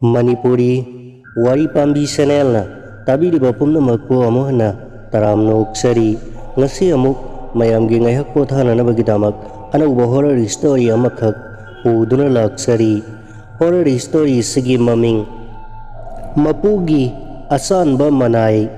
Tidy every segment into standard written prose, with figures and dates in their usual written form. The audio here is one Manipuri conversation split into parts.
Manipuri Wari Pambi Channel na tabiriba pumnamakpo amuh hana taramna uksari ngasi amuk mayamgi ngaihak pothananabagidamak anauba horror story amakhak uduna laksari. Horror story sigi maming Mapugi Asanba Manai.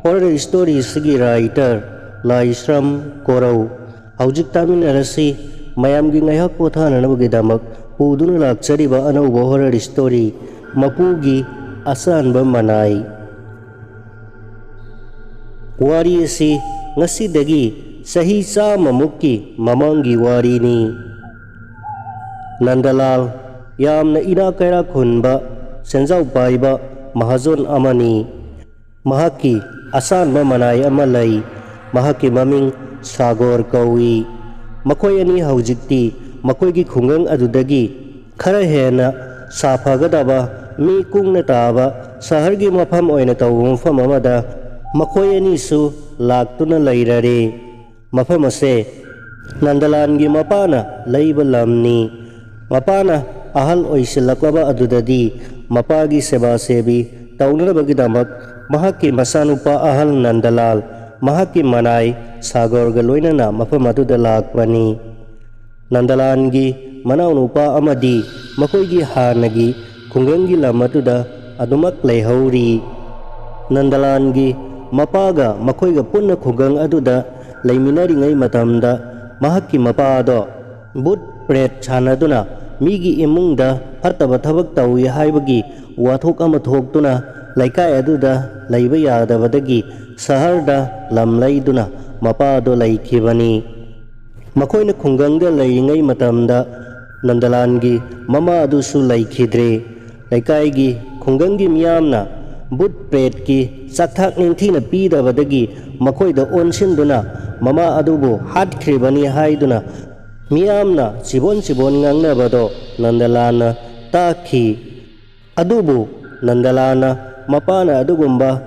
Horror story sigi writer Laisram Korau haujik taminarasi mayamgi ngaihak pothananabagidamak uduna laksari ba anauba horror story Mapugi Asanba Manai. Wari asi ngasidagi sahi samamukki mamangi wari ni. Nandalal yamna ina kaira khunba senjau paiba mahazon amani. Mahaki Asanba Manai ama lai. Mahaki maming Sagor kawi. Makoy ani haujikti makoygi khungang adudagi khara hena safagadaba mi kungna taba sahargi mafam oina tawum mafam amada makoy ani su laktuna lairare. Mafam ase Nandalangi mapana laiba lamni. Mapana ahal oisilakaba adudadi mapagi seba sebi taunarabagidamak mahaki masanupa ahal Nandalal mahaki Manai Sagor galoinana mafam aduda lakpani. Nandalangi manaunupa amadi makoygi hanagi khungangi lamatuda adumak leihauri. Nandalangi mapaga makoyga punna khungang aduda leiminaringai matamda mahaki mapado but pret chanaduna migi imungda fataba thabak tawi haibagi wathok ama thoktuna laikai aduda leiba yadabadagi saharda lamlaiduna mapado laikhibani. Makoyna khunggangda leiringai matamda Nandalangi mama adusu laikhidre. Laikaigi khunggangi miyamna but pretki sakthak ningthina pidabadagi makoyda onsinduna mama adubu hatkribani haiduna miyamna chibon ngangnabado Nandalana takhi. Adubu Nandalana mapana adugumba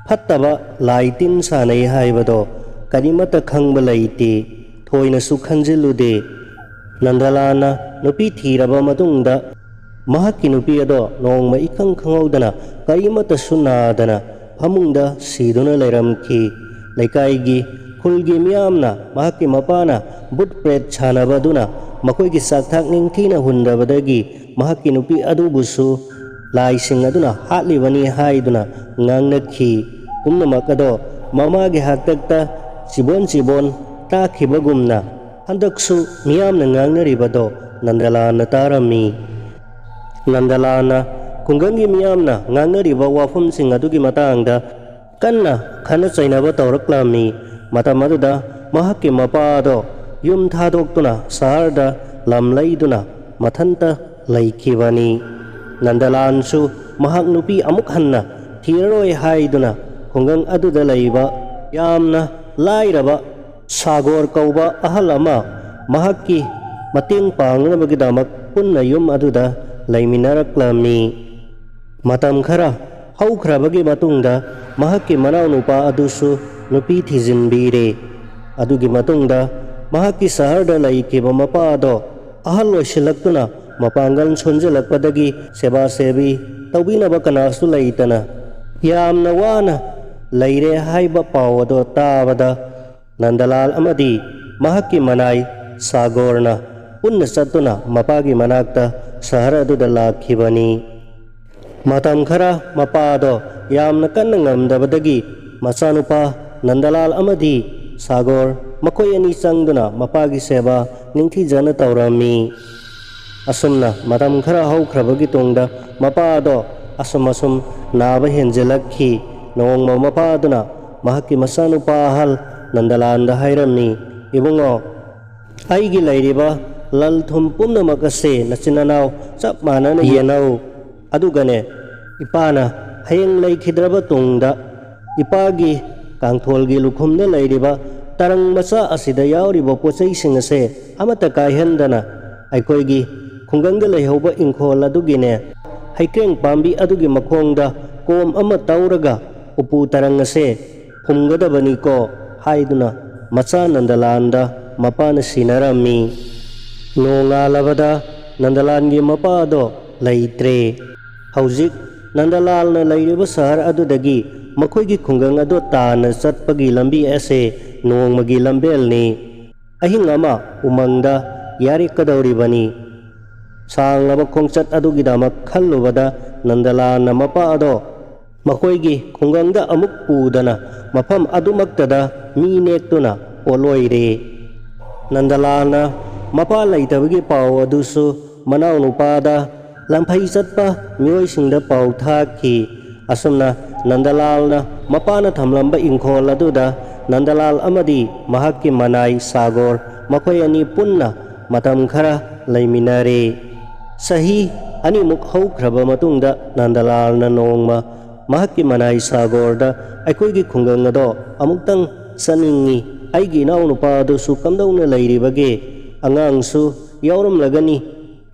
fattaba laitin sanai haibado karimata khangba laite thoina su khanjilude. Nandalana nupi thiraba matungda mahaki nupi ado nongma ikang khangaudana karimata sunadana phamungda siduna leiramki. Laikaigi khulgi miyamna mahaki mapana but pret chanabaduna makoygi sakthak ningthina hundabadagi mahaki nupi adubusu laising aduna hatlibani haiduna ngangnakhi. Pumnamak ado mamagi haktakta chibon takhibagumna handaksu miyamna ngangnaribado Nandalana tarami. Nandalana khunggangi miyamna ngangnariba wafumsing adugi matangda kanna khana chainaba tawraklami. Matam aduda mahaki mapado yum thadoktuna saharda lamlaiduna mathanta laikhibani. Nandalansu mahak nupi amuk hanna thiraroi haiduna khunggang aduda laiba yamna lairaba Sagor kauba ahal ama mahaki mating pangnanabagidamak punna yum aduda laiminaraklami. Matam khara haukrabagi matungda mahaki manaunupa adusu nupi thizinbire. Adugi matungda mahaki saharda laikhiba mapado ahal oisilaktuna mapanggan sonjalakpadagi seba sebi tawbinaba kanasu laitana yamna wana laire haiba pawado tabada Nandalal amadi mahaki Manai Sagorna punna satuna mapagi manakta sahara aduda lakhibani. Matam khara mapado yamna kanna ngamdabadagi masanupa Nandalal amadi Sagor makoy ani sangduna mapagi seba ningthijana tawrami. Asumna matam khara haukrabagi tungda mapado asum naba henjelakhi. Nongma mapaduna mahaki masanupa ahal Nandalanda hairami. Ibungo aigi lairiba lalthum pumnamak ase nachinanaw chap manana yenaw. Adugane ipana hayeng laikhidraba tungda ipagi kangtholgi lukhumda lairiba tarang macha asida yauriba pochaising ase amata kaihendana aikoigi khunggangda leihauba ingkhol adugine haikreng pambi adugi makhongda kom ama tauraga upu tarang ase phumgadabani ko haiduna macha Nandalanda mapana sinarami. Nongalabada Nandalangi mapado laitre. Hꯧzik Nandalalna lairiba sahar adudagi makoigi khungang ado tana chatpagi lambi ase nongmagi lambelni. Ahing ama umangda yari kadauribani. Sanglaba khongchat adugidamak khallubada Nandalalna mapa ado makoigi khungangda amuk pudana mafam adumaktada mi nektuna oloire. Nandalalna mapa laitabagi pau adusu manau nupada lamphai chatpa mioisingda pau thaki. Asumna Nandalalna mapana thamlamba ingkhol aduda Nandalal amadi mahakki manai Sagor makhoi ani punna matam khara laiminare. Sahi ani muk haukraba matungda Nandalalna nongma mahakki manai Sagorda aikoigi khungang ado amuktang saningi aigi nau nupa adusu kamdauna lairibage angangsu yauramlagani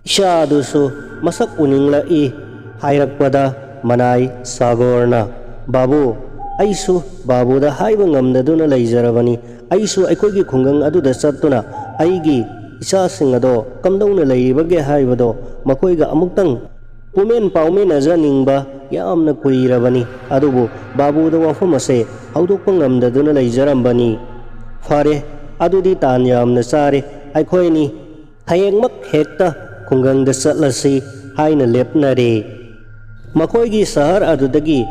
isha adusu masak uninglai hairakpada manai Sagorna babu aisu babuda haiba ngamnaduna laizarabani aisu aikoigi khungang aduda chattuna aigi isasing ado kamdauna lairibage haibado makoiga amuktang pumen paumen ajaningba yamna kuirabani adubu babuda wafam ase haudokpa ngamdaduna laijarambani. Fare adudi tan yamna sare aikoini hayengmak hekta khungangda chatlasi haina lepnare. Makoigi sahar adudagi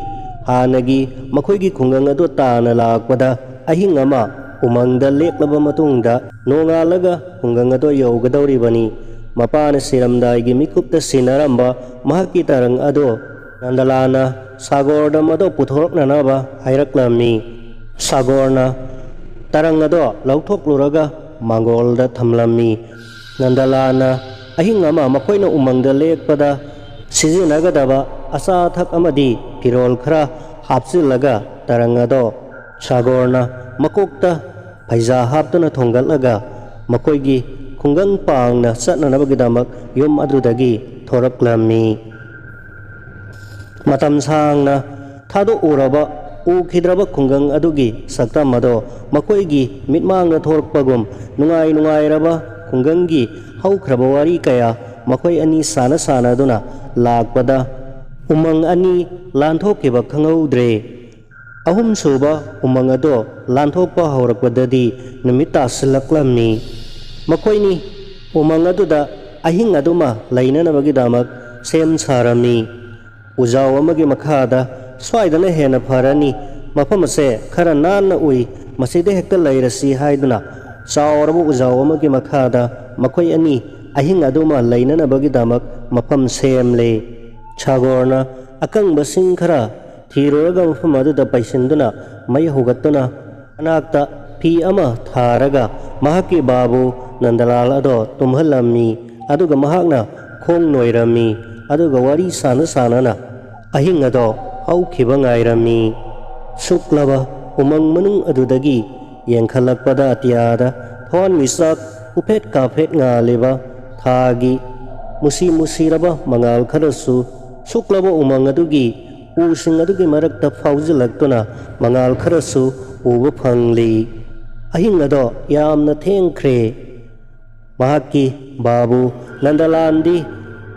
hanagi makoigi khungang ado tana lakpada ahing ama umangda leklaba matungda nongalaga khungang ado yaugadawribani. Mapana siramdaigi mikupta sinaramba mahakki tarang ado Nandalalna Sagorda mado puthoroknanaba hairaklamni. Sagorna tarang ado lauthokluraga mangolda thamlamni. Nandalalna ahing ama makoina umangda lekpada sizinnagadaba asa thak amadi firol khara hapchillaga tarang ado Sagorna makokta phaija haptuna thongatlaga makoigi khungang pangna chatnanabagidamak yum adudagi thoraklamni. Matam sangna thado uraba ukhidraba khungang adugi saktam ado makoigi mitmangna thorakpagum nungai nungairaba khungangi haukraba wari kaya makoi ani sana sana duna lakpada umang ani lanthokkiba khanghaudre. Ahum suba umang ado lanthokpa haurakpadadi numit tasilaklamni. Makoini umang aduda ahing aduma lainanabagidamak sem sarami. Ujaw amagi makhada swaidana hena pharani mafam ase khara nanna ui maside hekta lairasi haiduna chawrabu ujaw amagi makhada makoi ani ahing aduma lainanabagidamak mafam semle. Sagorna akangba sing khara thiroraga mafam aduda paisinduna mai hogattuna anakta phi ama tharaga mahakki babu Nandalal ado tumhallammi aduga mahakna khong noirami aduga wari sana sanana ahing ado haukhiba ngairammi. Suklaba umang manung adudagi yengkhalakpada atiyada thon misak uphet kaphet ngaleba thagi musi musiraba mangal kharasu suklaba umang adugi using adugi marakta faujalaktuna mangal kharasu uba phangli. Ahing ado yamna thengkhre. Mahakki babu Nandalandi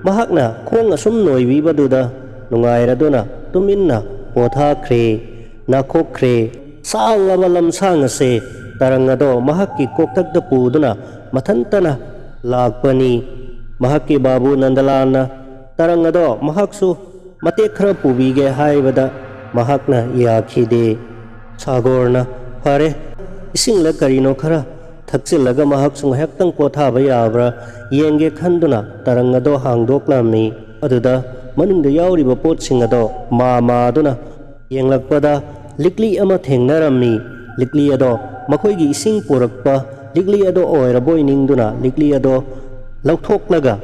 mahakna khong asum noibibaduda nungairaduna tuminna pothakre nakhokre. Sanglaba lamsang ase tarang ado mahakki koktakda puduna mathantana lakpani. Mahakki babu Nandalalna tarang ado mahaksu matek khara pubige haibada mahakna yakhide. Sagorna fare isingla karino khara thakchillaga mahaksu ngahaktang pothaba yabra yenge khanduna tarang ado hangdoklamni. Aduda manungda yauriba potsing ado maduna yenglakpada likli ama thengnaramni. Likli ado makoigi ising purakpa likli ado oiraboi ningduna likli ado lauthoklaga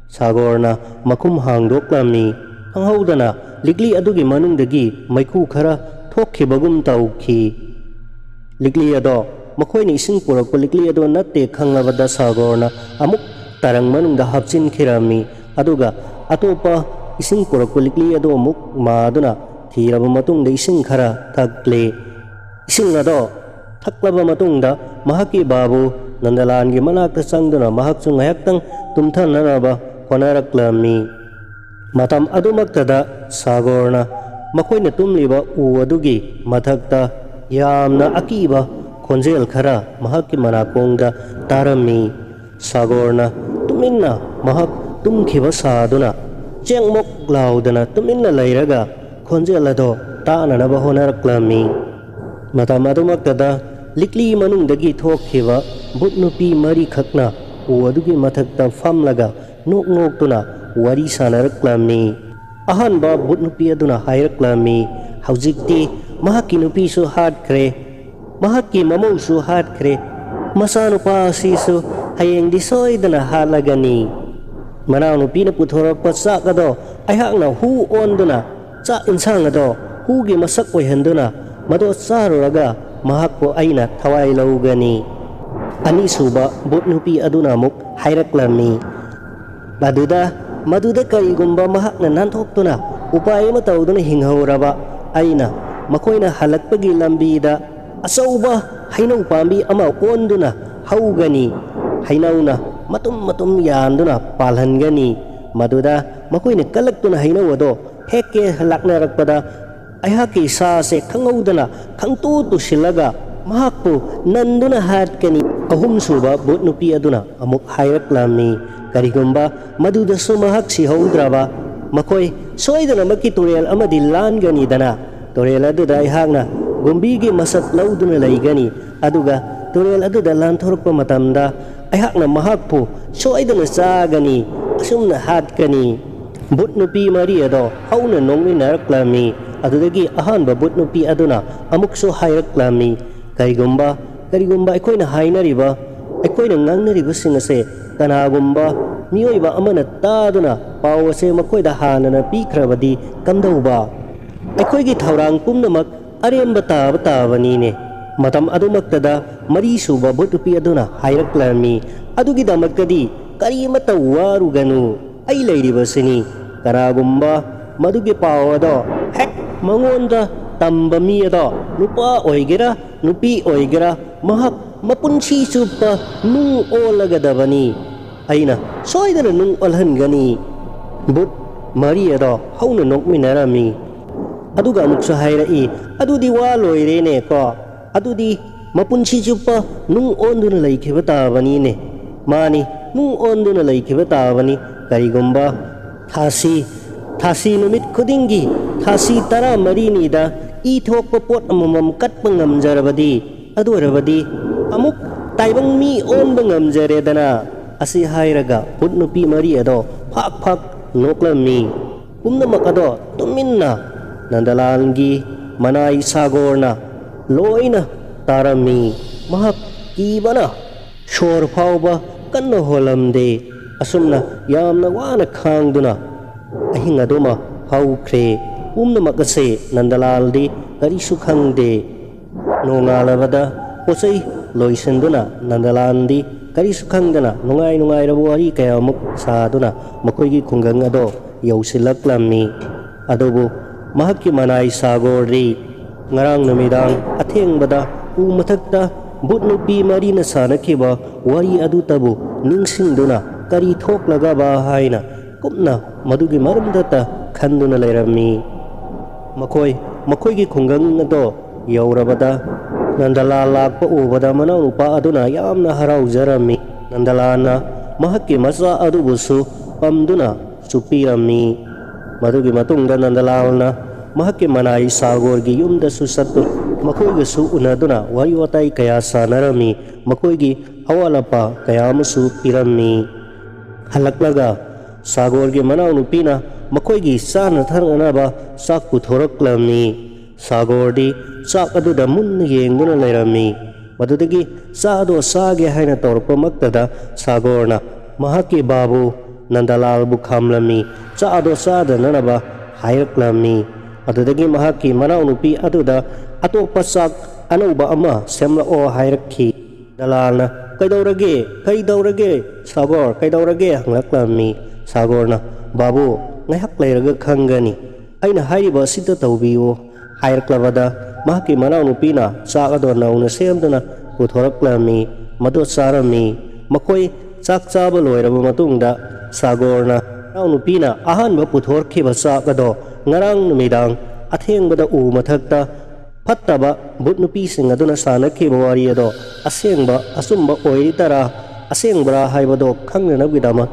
Sagorna makum hangdoklamni. Khanghaudana likli adugi manungdagi maiku khara thokkibagum tawkhi. Likli ado makoini ising purakpa likli ado natte khanglabada Sagorna amuk tarang manungda hapchin khirami aduga atopa ising purakpa likli ado amuk maduna thiraba matungda ising khara thakle. Ising ado thaklaba matungda mahakki babu Nandalalgi manakta changduna mahaksu ngayaktang tumthananaba honaraklamni. Matam adumaktada Sagorna makoina tumliba u adugi mathakta yamna akiba khonjel khara mahakki manakongda tarami. Sagorna tuminna mahak tumkhiba saduna chengmok laudana tuminna leiraga khonjel ado tananaba honaraklami. Matam adumaktada likli manungdagi thokhiba butnupi mari khakna u adugi mathakta famlaga nok noktuna wari sanaraklami. Ahanba butnupi aduna hairaklami haujikti mahakki nupisu hatkre mahakki mamausu hatkre masanupa asisu hayengdi soidana halagani. Manaw nupina puthorakpa chak ado aihakna hu onduna chak insang ado hugi masak oihanduna mado charuraga mahakpo aina thawai laugani. Anisuba butnupi aduna muk hairaklami maduda karigumba mahakna nanthoktuna upay ama tawduna hinghauraba aina makoina halakpagi lambida asauba hainaw pambi ama onduna haugani. Hainauna matum yanduna palhangani. Maduda makoina kalaktuna hainaw ado hekke halaknarakpada aihaki saase khangaudana khangtu silaga mahakpu nanduna hatkani. Ahumsuba butnupi aduna amuk hairaklami karigumba maduda sumahak si haudraba makoi soidana maki turel amadi langani dana turel aduda aihakna gumbigi masat lauduna laigani aduga turel aduda lanthorpa matamda aihakna mahakpu soidana sagani asumna hatkani. Butnupi mari ado hauna nongminaraklami adudagi ahanba butnupi aduna amukso hairaklami karigumba aikoina hainariba aikoina ngangnariba singase kanagumba miyoiba amana taduna pawase makoida hanana pikhrabadi kamdauba aikoigi thaurang pumnamak aremba tabanine. Matam adumaktada mari suba butnupi aduna hairaklami adugi damakadi karimata waruganu ai leiribasini kanagumba madugi pawado hek mangonda tamba mi ado nupa oigera nupi oigera mahak mapunsi supa nung olagadabani aina soidana nung olhangani. But mari ado hauna nokminarami aduga amuksa hairai adudi waloirene ko adudi mapunsi supa nung onduna laikhiba tabani ne mani nung onduna laikhiba tabani karigumba thasi numit khudingi thasi tara marini da i thokpa pot amamam katpa ngamjarabadi adu arabadi amuk taibang mi onba ngamjaredana asi hairaga butnupi mari ado phak noklami pumnamak ado tuminna nandalalgi manai sagorna loina tarami mahak kibana shor phauba kanna holamde asumna yamna wana khangduna ahing aduma haukre pumnamak ase nandalaldi karisu khangde nongalabada posai loisenduna nandalandi karisu khangdana nungai rabu wari kayamuk saduna makoigi khungang ado yausilaklamni adobu mahakki manai sagorri ngarang numidang athengbada u mathakta butnupi marina sanakiba wari adu tabu ningsingduna kari thoklaga ba haina kumna madugi maramdata khanduna leirami. Makoigi khungang ado yaurabada nandala lakpa ubada manaw nupa aduna yamna haraujarami. Nandalana mahakki masa adubusu pamduna supirami. Madugi matungda nandalalna mahakki manai sagorgi yumda susatu makoigi su unaduna wariwatai kaya sanarami makoigi hawalapa kaya musu pirami. Halaklaga sagorgi manaw nupina makoigi sana tharanaba sak puthoraklami. Sagordi sak aduda munna yengduna leirami madudagi sa ado sage haina torpa maktada sagorna mahakki babu nandalal bukhamlami sa ado sada nanaba hairaklami adudagi mahakki manaw nupi aduda atopa sak anauba ama semla o hairakhi dalalna kaidaurage sagor kaidaurage hanglaklammi sagorna babu ngaihak leiraga khangani aina hairiba sita tawbiyo hairaklabada mahakki manaw nupina sak ado nauna semduna puthoraklammi madu sarami makoi sak chaba loiraba matungda sagorna ꯅꯨꯄꯤꯅ ꯑꯍꯥꯟꯕ ꯄꯨꯊꯣꯔꯛꯈꯤꯕ ꯆꯥꯛ ꯑꯗꯣ ꯉꯔꯥꯡ ꯅꯨꯃꯤꯗꯥꯡ ꯑꯊꯦꯡꯕꯗ ꯎ ꯃꯊꯛꯇ ꯐꯠꯇꯕ ꯚꯨꯠ ꯅꯨꯄꯤꯁꯤꯡ ꯑꯗꯨꯅ ꯁꯥꯟꯅꯈꯤꯕ ꯋꯥꯔꯤ ꯑꯗꯣ ꯑꯁꯦꯡꯕ ꯑꯆꯨꯝꯕ ꯑꯣꯏꯔꯤꯇꯔꯥ ꯑꯁꯦꯡꯕ꯭ꯔꯥ ꯍꯥꯏꯕꯗꯣ ꯈꯪꯅꯅꯕꯒꯤꯗꯃꯛ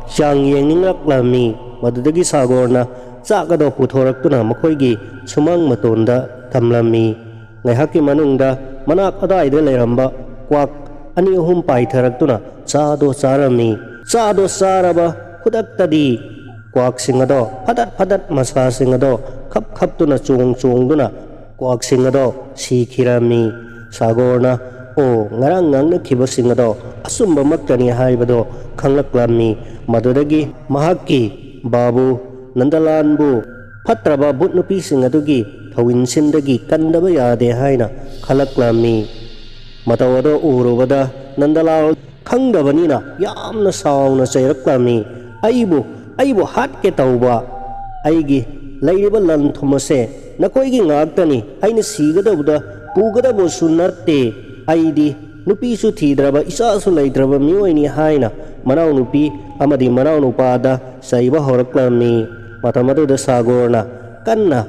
ꯆꯥꯡ ꯌꯦꯡꯅꯤꯡꯂꯛꯂꯝꯃꯤ꯫ ꯃꯗꯨꯗꯒꯤ ꯁꯥꯒꯣꯔꯅ ꯆꯥꯛ ꯑꯗꯣ ꯄꯨꯊꯣꯔꯛꯇꯨꯅ ꯃꯈꯣꯏꯒꯤ ꯁꯨꯃꯥꯡ ꯃꯇꯣꯟꯗ ꯊꯝꯂꯝꯃꯤ꯫ ꯉꯥꯏꯍꯥꯛꯀꯤ ꯃꯅꯨꯡꯗ ꯃꯅꯥꯛ ꯑꯗ꯭ꯋꯥꯏꯗ ꯂꯩꯔꯝꯕ ꯀ꯭ꯋꯥꯛ ꯑꯅꯤ ꯑꯍꯨꯝ ꯄꯥꯏꯊꯔꯛꯇꯨꯅ ꯆꯥꯗꯣ ꯆꯥꯔꯝꯃꯤ꯫ ꯆꯥꯗꯣ ꯆꯥꯔꯕ ꯈꯨꯗꯛꯇꯗꯤ ꯀ꯭ꯋꯥꯛꯁꯤꯡ ꯑꯗꯣ ꯐꯗꯠ ꯃꯁꯥꯁꯤꯡ ꯑꯗꯣ ꯈꯞꯇꯨꯅ ꯆꯣꯡꯗꯨꯅ ꯀ꯭ꯋꯥꯛꯁꯤꯡ ꯑꯗꯣ ꯁꯤꯈꯤꯔꯝꯃꯤ꯫ ꯁꯥꯒꯣꯔꯅ ꯉꯔꯥꯡ ꯉꯥꯡꯅꯈꯤꯕꯁꯤꯡ ꯑꯗꯣ ꯑꯆꯨꯝꯕꯃꯛꯇꯅꯤ ꯍꯥꯏꯕꯗோ ꯈꯪꯂꯛꯂꯝꯃꯤ꯫ ꯃꯗꯨꯗꯒꯤ ꯃꯍꯥꯛꯀꯤ ꯕꯥꯕꯨ ꯅꯟꯗꯂꯥꯟꯕꯨ ꯐꯠꯇ꯭ꯔꯕ ꯚꯨꯠ ꯅꯨꯄꯤꯁꯤꯡ ꯑꯗꯨꯒꯤ ꯊꯧꯋꯤꯟꯁꯤꯟꯗꯒꯤ ꯀꯟꯗꯕ ꯌꯥꯗꯦ ꯍꯥꯏꯅ ꯈꯜꯂꯛꯂꯝꯃꯤ꯫ ꯃꯇꯧ ꯑꯗꯣ ꯎꯔꯨꯕꯗ ꯅꯟꯗꯂꯥꯜ ꯈꯪꯗꯕꯅꯤꯅ ꯌꯥꯝꯅ ꯁꯥꯎꯅ ꯆꯩꯔꯛꯂꯝꯃꯤ꯫ ꯑꯩꯕꯨ ꯍꯥꯠꯀꯦ ꯇꯧꯕ? ꯑꯩꯒꯤ ꯂꯩꯔꯤꯕ ꯂꯟ ꯊꯨꯝ ꯑꯁꯦ ꯅꯈꯣꯏꯒꯤ ꯉꯥꯛꯇꯅꯤ꯫ ꯑꯩꯅ ꯁꯤꯒꯗꯧꯕꯗ ꯄꯨꯒꯗꯕꯁꯨ ꯅꯠꯇꯦ꯫ ꯑꯩꯗꯤ ꯅꯨꯄꯤꯁꯨ ꯊꯤꯗ꯭ꯔꯕ ꯏꯆꯥꯁꯨ ꯂꯩꯇ꯭ꯔꯕ ꯃꯤꯑꯣꯏꯅꯤ ꯍꯥꯏꯅ ꯃꯅꯥꯎꯅꯨꯄꯤ ꯑꯃꯗꯤ ꯃꯅꯥꯎꯅꯨꯄꯥꯗ ꯆꯩꯕ ꯍꯧꯔꯛꯂꯝꯃꯤ꯫ ꯃꯇꯝ ꯑꯗꯨꯗ ꯁꯥꯒꯣꯔꯅ ꯀꯟꯅ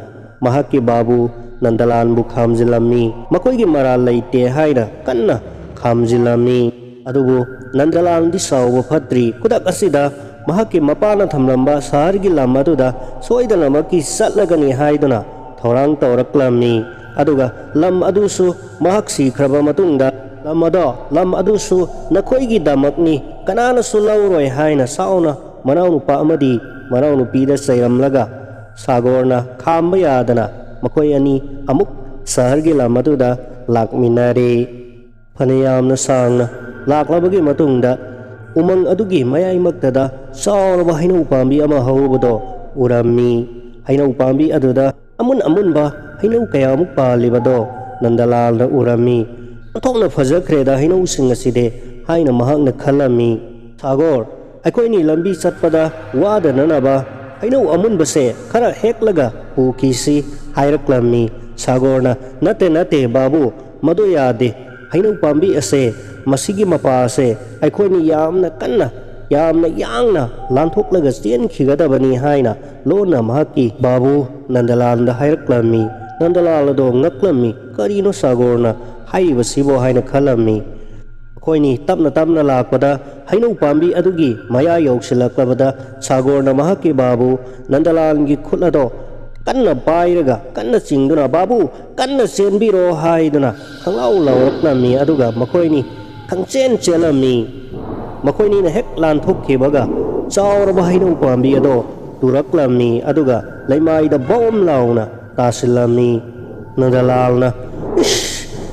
ꯃꯍꯥꯛꯀꯤ ꯕꯥꯕꯨ ꯅꯟꯗꯂꯥꯟꯕꯨ ꯈꯥꯝꯖꯤꯜꯂꯝꯃꯤ꯫ ꯃꯈꯣꯏꯒꯤ ꯃꯔꯥꯜ ꯂꯩꯇꯦ ꯍꯥꯏꯅ ꯀꯟꯅ ꯈꯥꯝꯖꯤꯜꯂꯝꯃꯤ꯫ ꯑꯗꯨꯕꯨ ꯅꯟꯗꯂꯥꯟꯗꯤ ꯁꯥꯎꯕ ꯐꯠꯇ꯭ꯔꯤ꯫ ꯈꯨꯗꯛ ꯑꯁꯤꯗ ꯃꯍꯥꯛꯀꯤ ꯃꯄꯥꯅ ꯊꯝꯂꯝꯕ ꯁꯍꯔꯒꯤ ꯂꯝ ꯑꯗꯨꯗ ꯁꯣꯏꯗꯅꯃꯛꯀꯤ ꯆꯠꯂꯒꯅꯤ ꯍꯥꯏꯗꯨꯅ ꯊꯧꯔꯥꯡ ꯇꯧꯔꯛꯂꯝꯃꯤ꯫ ꯑꯗꯨꯒ ꯂꯝ ꯑꯗꯨꯁꯨ ꯃꯍꯥꯛ ꯁꯤꯈ꯭ꯔꯕ ꯃꯇꯨꯡꯗ ꯂꯝ ꯑꯗꯨꯁꯨ ꯅꯈꯣꯏꯒꯤꯗꯃꯛꯅꯤ, ꯀꯅꯥꯅꯁꯨ ꯂꯧꯔꯣꯏ ꯍꯥꯏꯅ ꯁꯥꯎꯅ ꯃꯅꯥꯎꯅꯨꯄꯥ ꯑꯃꯗꯤ ꯃꯅꯥꯎꯅꯨꯄꯤꯗ ꯆꯩꯔꯝꯂꯒ ꯁꯥꯒꯣꯔꯅ ꯈꯥꯝꯕ ꯌꯥꯗꯅ ꯃꯈꯣꯏ ꯑꯅꯤ ꯑꯃꯨꯛ ꯁꯍꯔꯒꯤ ꯂꯝ ꯑꯗꯨꯗ ꯂꯥꯛꯃꯤꯟꯅꯔꯦ꯫ ꯐꯅꯌꯥꯝꯅ ꯁꯥꯡꯅ ꯂꯥꯛꯂꯕꯒꯤ ꯃꯇꯨꯡꯗ ꯎꯃꯪ ꯑꯗꯨꯒꯤ ꯃꯌꯥꯏꯃꯛꯇꯗ ꯆꯥꯎꯔꯕ ꯍꯩꯅꯧ ꯄꯥꯝꯕꯤ ꯑꯃ ꯍꯧꯕꯗꯣ ꯎꯔꯝꯃꯤ꯫ ꯍꯩꯅꯧ ꯄꯥꯝꯕꯤ ꯑꯗꯨꯗ ꯑꯃꯨꯟꯕ ꯍꯩꯅꯧ ꯀꯌꯥꯃꯨꯛ ꯄꯥꯜꯂꯤꯕꯗꯣ ꯅꯟꯗꯂꯥꯜꯅ ꯎꯔꯝꯃꯤ꯫ ꯑꯣꯟꯊꯣꯛꯅ ꯐꯖꯈ꯭ꯔꯦꯗ ꯍꯩꯅꯧꯁꯤꯡ ꯑꯁꯤꯗꯤ ꯍꯥꯏꯅ ꯃꯍꯥꯛꯅ ꯈꯜꯂꯝꯃꯤ꯫ ꯁꯥꯒꯣꯔ, ꯑꯩꯈꯣꯏꯅꯤ ꯂꯝꯕꯤ ꯆꯠꯄꯗ ꯋꯥꯗꯅꯅꯕ ꯍꯩꯅꯧ ꯑꯃꯨꯟꯕꯁꯦ ꯈꯔ ꯍꯦꯛꯂꯒ ꯄꯨꯈꯤꯁꯤ ꯍꯥꯏꯔꯛꯂꯝꯃꯤ꯫ ꯁꯥꯒꯣꯔꯅ ꯅꯠꯇꯦ ꯕꯥꯕꯨ, ꯃꯗꯨ ꯌꯥꯗꯦ꯫ ꯍꯩꯅꯧ ꯄꯥꯝꯕꯤ ꯑꯁꯦ ꯃꯁꯤꯒꯤ ꯃꯄꯥ ꯑꯁꯦ ꯑꯩꯈꯣꯏꯅꯤ ꯌꯥꯝꯅ ꯌꯥꯡꯅ ꯂꯥꯟꯊꯣꯛꯂꯒ ꯆꯦꯟꯈꯤꯒꯗꯕꯅꯤ ꯍꯥꯏꯅ ꯂꯣꯟꯅ ꯃꯍꯥꯛꯀꯤ ꯕꯥꯕꯨ ꯅꯟꯗꯂꯥꯟꯗ ꯍꯥꯏꯔꯛꯂꯝꯃꯤ꯫ ꯅꯟꯗꯂꯥꯜ ꯑꯗꯣ ꯉꯛꯂꯝꯃꯤ꯫ ꯀꯔꯤꯅꯣ ꯁꯥꯒꯣꯔꯅ ꯍꯥꯏꯔꯤꯕꯁꯤꯕꯣ ꯍꯥꯏꯅ ꯈꯜꯂꯝꯃꯤ꯫ ꯑꯩꯈꯣꯏꯅꯤ ꯇꯞꯅ ꯂꯥꯛꯄꯗ ꯍꯩꯅꯧ ꯄꯥꯝꯕꯤ ꯑꯗꯨꯒꯤ ꯃꯌꯥ ꯌꯧꯁꯤꯜꯂꯛꯂꯕꯗ ꯁꯥꯒꯣꯔꯅ ꯃꯍꯥꯛꯀꯤ ꯕꯥꯕꯨ ꯅꯟꯗꯂꯥꯟꯒꯤ ꯈꯨꯠ ꯑꯗꯣ ꯀꯟꯅ ꯄꯥꯏꯔꯒ ꯀꯟꯅ ꯆꯤꯡꯗꯨꯅ ꯕꯥꯕꯨ ꯀꯟꯅ ꯆꯦꯟꯕꯤꯔꯣ ꯍꯥꯏꯗꯨꯅ ꯈꯪꯂꯥꯎ ꯂꯥꯎꯔꯛꯂꯝꯃꯤ꯫ ꯑꯗꯨꯒ ꯃꯈꯣꯏꯅꯤ ꯈꯪꯆꯦꯟ ꯆꯦꯜꯂꯝꯃꯤ꯫ ꯃꯈꯣꯏꯅꯤꯅ ꯍꯦꯛ ꯂꯥꯟꯊꯣꯛꯈꯤꯕꯒ ꯆꯥꯎꯔꯕ ꯍꯩꯅꯧ ꯄꯥꯝꯕꯤ ꯑꯗꯣ ꯇꯨꯔꯛꯂꯝꯃꯤ꯫ ꯑꯗꯨꯒ ꯂꯩꯃꯥꯏꯗ ꯕꯣꯝ ꯂꯥꯎꯅ ꯇꯥꯁꯤꯜꯂꯝꯃꯤ꯫ ꯅꯟꯗꯂꯥꯜꯅ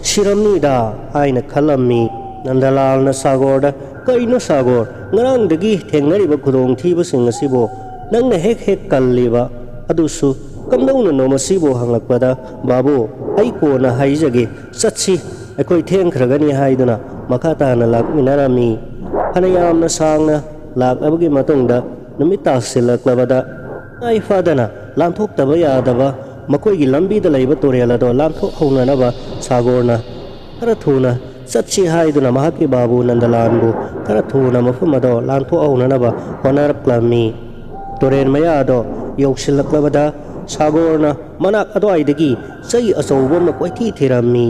ꯁꯤꯔꯝꯅꯤꯗ ꯍꯥꯏꯅ ꯈꯜꯂꯝꯃꯤ꯫ ꯅꯟꯗꯂꯥꯜꯅ ꯁꯥꯒꯣꯔꯗ ꯀꯔꯤꯅꯣ ꯁꯥꯒꯣꯔ, ꯉꯔꯥꯡꯗꯒꯤ ꯊꯦꯡꯅꯔꯤꯕ ꯈꯨꯗꯣꯡꯊꯤꯕꯁꯤꯡ ꯑꯁꯤꯕꯨ ꯅꯪꯅ ꯍꯦꯛ ꯀꯜꯂꯤꯕ, ꯑꯗꯨꯁꯨ ꯀꯝꯗꯧꯅꯅꯣ ꯃꯁꯤꯕꯨ ꯍꯪꯂꯛꯄꯗ ꯕꯥꯕꯨ ꯑꯩ ꯀꯣꯟꯅ ꯍꯥꯏꯖꯒꯦ, ꯆꯠꯁꯤ ꯑꯩꯈꯣꯏ ꯊꯦꯡꯈ꯭ꯔꯒꯅꯤ ꯍꯥꯏꯗꯨꯅ ꯃꯈꯥ ꯇꯥꯅ ꯂꯥꯛꯃꯤꯟꯅꯔꯝꯃꯤ꯫ ꯐꯅꯌꯥꯝꯅ ꯁꯥꯡꯅ ꯂꯥꯛꯂꯕꯒꯤ ꯃꯇꯨꯡꯗ ꯅꯨꯃꯤꯠ ꯇꯥꯁꯤꯜꯂꯛꯂꯕꯗ ꯇꯉꯥꯏ ꯐꯗꯅ ꯂꯥꯟꯊꯣꯛꯇꯕ ꯌꯥꯗꯕ ꯃꯈꯣꯏꯒꯤ ꯂꯝꯕꯤꯗ ꯂꯩꯕ ꯇꯨꯔꯦꯜ ꯑꯗꯣ ꯂꯥꯟꯊꯣꯛꯍꯧꯅꯅꯕ ꯁꯥꯒꯣꯔꯅ ꯈꯔ ꯊꯨꯅ ꯆꯠꯁꯤ ꯍꯥꯏꯗꯨꯅ ꯃꯍꯥꯛꯀꯤ ꯕꯥꯕꯨ ꯅꯟꯗꯂꯥꯟꯕꯨ ꯈꯔ ꯊꯨꯅ ꯃꯐꯝ ꯑꯗꯣ ꯂꯥꯟꯊꯣꯛꯍꯧꯅꯅꯕ ꯍꯣꯠꯅꯔꯛꯂꯝꯃꯤ꯫ ꯇꯨꯔꯦꯜ ꯃꯌꯥ ꯑꯗꯣ ꯌꯧꯁꯤꯜꯂꯛꯂꯕꯗ ꯁꯥꯒꯣꯔꯅ ꯃꯅꯥꯛ ꯑꯗ꯭ꯋꯥꯏꯗꯒꯤ ꯆꯩ ꯑꯆꯧꯕ ꯑꯃ ꯀꯣꯏꯊꯤ ꯊꯤꯔꯝꯃꯤ꯫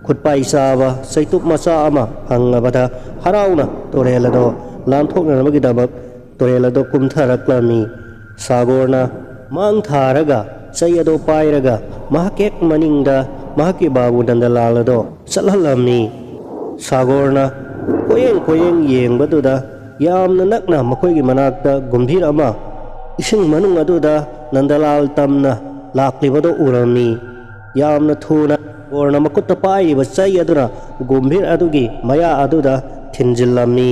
ꯈꯨꯠꯄꯥꯏ ꯆꯥꯕ ꯆꯩꯇꯨꯞ ꯃꯆꯥ ꯑꯃ ꯐꯪꯂꯕꯗ ꯍꯔꯥꯎꯅ ꯇꯨꯔꯦꯜ ꯑꯗꯣ ꯂꯥꯟꯊꯣꯛꯅꯅꯕꯒꯤꯗꯃꯛ ꯇꯨꯔꯦꯜ ꯑꯗꯣ ꯀꯨꯝꯊꯔꯛꯂꯝꯃꯤ꯫ ꯁꯥꯒꯣꯔꯅ ꯃꯥꯡ ꯊꯥꯔꯒ ꯆꯩ ꯑꯗꯣ ꯄꯥꯏꯔꯒ ꯃꯍꯥꯛ ꯍꯦꯛ ꯃꯅꯤꯡꯗ ꯃꯍꯥꯛꯀꯤ ꯕꯥꯕꯨ ꯅꯟꯗꯂꯥꯜ ꯑꯗꯣ ꯆꯠꯍꯜꯂꯝꯃꯤ꯫ ꯁꯥꯒꯣꯔꯅ ꯀꯣꯌꯦꯡ ꯌꯦꯡꯕꯗꯨꯗ ꯌꯥꯝꯅ ꯅꯛꯅ ꯃꯈꯣꯏꯒꯤ ꯃꯅꯥꯛꯇ ꯒꯨꯝꯚꯤꯔ ꯑꯃ ꯏꯁꯤꯡ ꯃꯅꯨꯡ ꯑꯗꯨꯗ ꯅꯟꯗꯂꯥꯜ ꯇꯝꯅ ꯂꯥꯛꯂꯤꯕꯗꯣ ꯎꯔꯝꯃꯤ꯫ ꯌꯥꯝꯅ ꯊꯨꯅ ꯁꯥꯒꯣꯔꯅ ꯃꯈꯨꯠꯇ ꯄꯥꯏꯔꯤꯕ ꯆꯩ ꯑꯗꯨꯅ ꯒꯨꯝꯚꯤꯔ ꯑꯗꯨꯒꯤ ꯃꯌꯥ ꯑꯗꯨꯗ ꯊꯤꯟꯖꯤꯜꯂꯝꯃꯤ꯫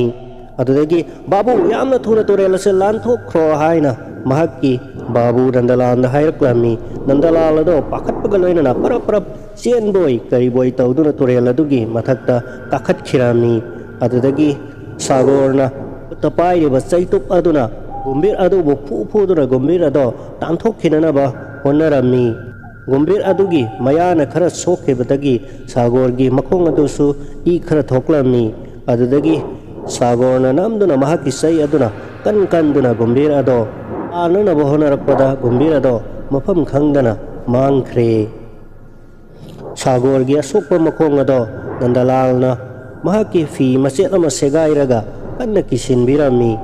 ꯑꯗꯨꯗꯒꯤ ꯕꯥꯕꯨ ꯌꯥꯝꯅ ꯊꯨꯅ ꯇꯨꯔꯦꯜ ꯑꯁꯤ ꯂꯥꯟꯊꯣꯛꯈ꯭ꯔꯣ ꯍꯥꯏꯅ ꯃꯍꯥꯛꯀꯤ ꯕꯥꯕꯨ ꯅꯟꯗꯂꯥꯜꯗ ꯍꯥꯏꯔꯛꯂꯝꯃꯤ꯫ ꯅꯟꯗꯂꯥꯜ ꯑꯗꯣ ꯄꯥꯈꯠꯄꯒ ꯂꯣꯏꯅꯅ ꯄꯔꯞ ꯆꯦꯟꯕꯣꯏ ꯀꯔꯤꯕꯣꯏ ꯇꯧꯗꯨꯅ ꯇꯨꯔꯦꯜ ꯑꯗꯨꯒꯤ ꯃꯊꯛꯇ ꯀꯥꯈꯠꯈꯤꯔꯝꯃꯤ꯫ ꯑꯗꯨꯗꯒꯤ ꯁꯥꯒꯣꯔꯅ ꯈꯨꯠꯇ ꯄꯥꯏꯔꯤꯕ ꯆꯩꯇꯨꯞ ꯑꯗꯨꯅ ꯒꯨꯝꯚꯤꯔ ꯑꯗꯨꯕꯨ ꯐꯨꯗꯨꯅ ꯒꯨꯝꯚꯤꯔ ꯑꯗꯣ ꯇꯥꯟꯊꯣꯛꯈꯤꯅꯅꯕ ꯍꯣꯠꯅꯔꯝꯃꯤ꯫ ꯒꯨꯝꯚꯤꯔ ꯑꯗꯨꯒꯤ ꯃꯌꯥꯅ khara sokkhibadagi Sagorgi makhong adusu I khara thoklamni adudagi Sagorna namduna mahaki sai aduna kan duna gumbir ado anana bohonarappada gumbir ado mafam khangdana mangkhre. Sagor gi asokpa makhong ado Nandalalna mahaki fi machet ama segairaga kanna kisinbirami.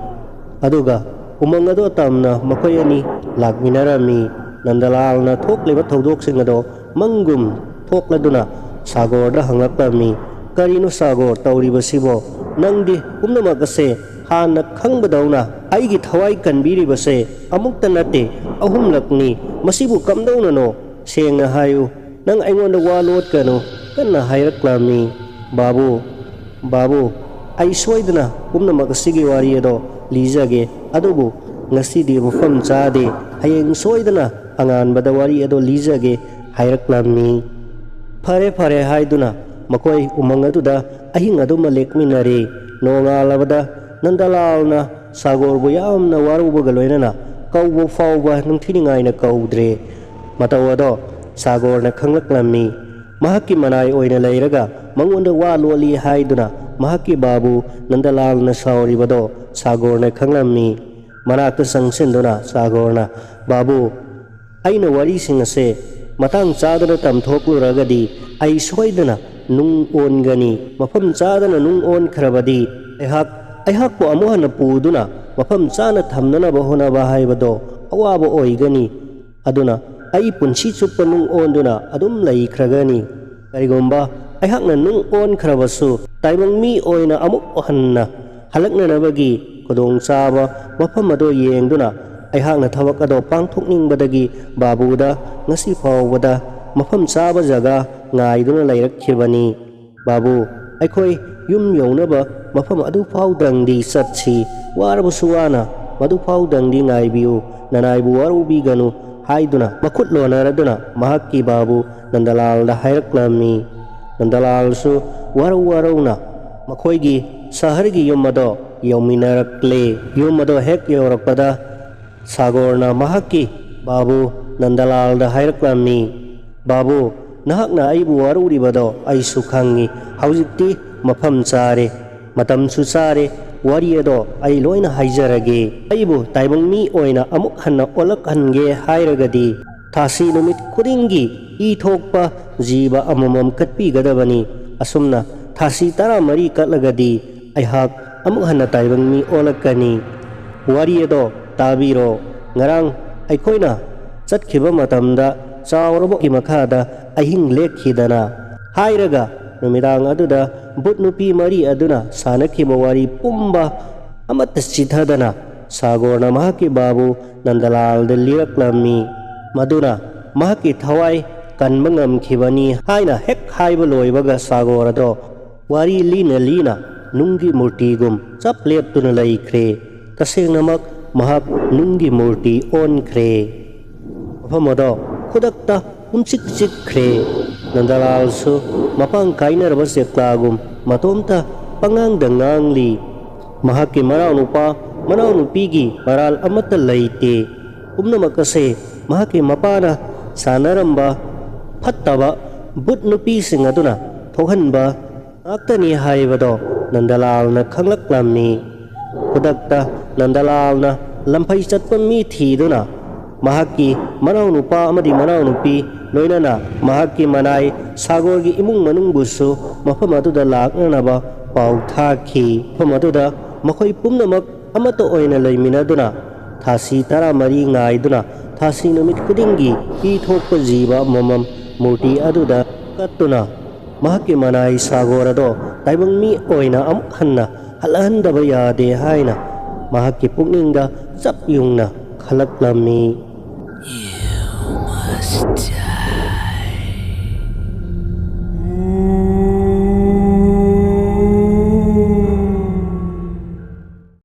Aduga umang ado tamna makhoi ani lakminarami. Nandalalna thokliba thodoksin ado mangum thokladuna Sagorda hangaklami. Karino Sagor tauribasibo nangdi pumnamak ase hana khangbadawna aigi thawai kanbiribase amukta nate ahumlakni masibu kamdawna no sengna hayu nang aingonda walot kanu kanna hairaklami. Babu ai soidana pumnamak asigi wari ado lijage adubu ngasidi mafam chade hayeng soidana anganbada wari ado lijage hairaklami. Fare haiduna makoi umang aduda ahing adu malekminare. Nongalabada Nandalalna Sagorbu yamna warubaga loinana kaubo fauba nungthiningaina kaudre. Matawado Sagorna khanglaklammi. Mahaki manai oina leiraga mangonda wa loli haiduna mahaki babu Nandalalna sauribado Sagorna khanglammi. Manakta sangsinduna Sagorna babu aina warising ase matang chadana tamthokluragadi ai soidana nung on gani mafam chadana nung on khrabadi aihak po amuhan na puduna mafam chana thamnana bahona bahaibado awaba oigani aduna ai punsi chupa nung on duna adum lai khragani. Karigomba aihak na nung on khrabasu taimang mi oina amuk ohanna halakna nabagi kodong chaba mafam ado yengduna aihak na thawak ado pangthokningbadagi babuda ngasi fawbada mafam chaba jaga ngaiduna lairakkhibani. Babu aikhoi yum younaba mafam adu fawdangdi satsi warabusu wana madu fawdangdi ngaibiu nanaibu warubi ganu haiduna makhut lonaraduna mahakki babu Nandalalda hairaklammi. Nandalalsu warawna makhoigi sahargi yum ado yauminarakle. Yum ado hek yorakpada Sagorna mahakki babu Nandalalda hairaklammi. Babu nahakna aibu waruribado aisu khangi haujikti mafam chare matamsu chare wari ado ai loina haijarage. Aibu taibang mi oina amuk hanna olak hange hairagadi thasi numit khudingi i thokpa jiba amamam katpi gadabani. Asumna thasi tara mari katlagadi aihak amuk hanna taibang mi olakani. Wari ado tabiro ngarang aikhoina chatkhiba matamda chaurabo ki makhada ahing lekhidana hairaga numidang aduda but nupi mari aduna sanakhiba wari pumba amata chithadana Sagorna mahaki babu Nandalalda liraklammi. Maduna mahaki thawai kanbangam khibani haina hek haiba loibaga Sagorado wari lina nungi murtigum chap leptuna laikre. Tasengnamak mahak nungi murti on kre. Mafamado khudakta umchik kre. Nandalalsu mapang kainaraba seklagum matomta pangangdangangli. Mahaki manaw nupigi paral amata laite. Umnamakase mahaki mapana sanaramba phattaba but nupi singaduna thokhanba aktani haibado Nandalalna khanglaklammi. Khudakta Nandalalna lamphai chatpa mi thiduna mahaki manaw nupa amadi manaw nupi loinana mahaki manai Sagorgi imung manungbusu mafam aduda laknanaba pau thakhi. Mafam aduda makhoi pumnamak amato oina laiminaduna thasi tara mari ngaiduna thasi numit kudingi i thokpa jiba mamam murti aduda kattuna mahaki manai Sagorado taibang mi oina amuk hanna halahandaba yade haina mahaki pukningda chap yungna khalaklammi. You must die.